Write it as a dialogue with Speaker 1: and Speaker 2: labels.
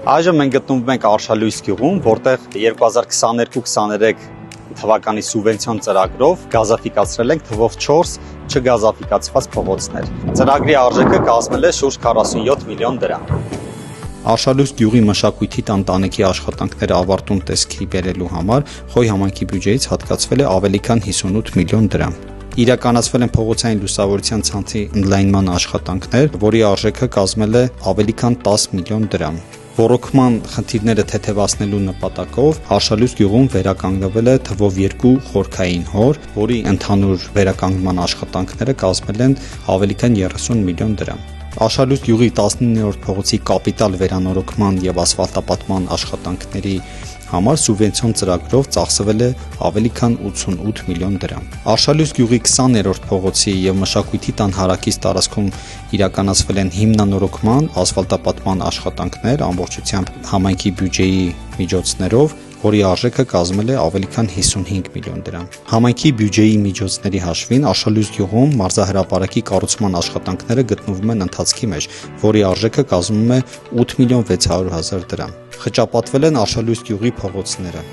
Speaker 1: Այժմ մենք գտնվում ենք Արշալույս գյուղում, որտեղ 2022-23 թվականի սուբվենցիոն ծրագրով գազաֆիկացրել ենք թվով 4 չգազաֆիկացված փողոցներ։ Ծրագրի արժեքը կազմել է շուրջ 47 միլիոն դրամ։ Արշալույս գյուղի մշակույթի տանտանիքի աշխատանքները ավարտուն տեսքի բերելու համար Խոյ համայնքի բյուջեից հատկացվել է ավելի քան 58 միլիոն դրամ։ Իրականացվել են փողոցային լուսավորության ցանցի ընդլայնման աշխատանքներ, որի արժեքը կազմել է ավելի քան 10 միլիոն դրամ։ Ոռոգման խնդիրները թեթևացնելու նպատակով Արշալույս գյուղում վերականգնվել է թվով 2 խորքային հոր, որի ընդհանուր վերականգնման աշխատանքները կազմել են ավելի քան 30 միլիոն դրամ։ Արշալույս գյուղի 19-րդ փողոցի կապիտալ վերանորոգման եւ ասֆալտապատման աշխատանքների համար սուբվենցիոն ծրագրով ծախսվել է ավելի քան 88 միլիոն դրամ։ Արշալույս գյուղի 20-րդ փողոցի եւ մշակույթի տան հարակից տարածքում իրականացվել են հիմնանորոգման, ասֆալտապատման աշխատանքներ ամբողջությամբ համայնքի բյուջեի միջոցներով, որի արժեքը կազմել է ավելի քան 55 միլիոն դրամ։ Համայնքի բյուջեի միջոցների հաշվին Արշալույս գյուղում մարզահրապարակի կառուցման աշխատանքները գտնվում են ընթացքի մեջ, որի արժեքը կազմում է 8 միլիոն 600 հազար դրամ։ Խճապատվել են Արշալույս գյուղի փողոցները։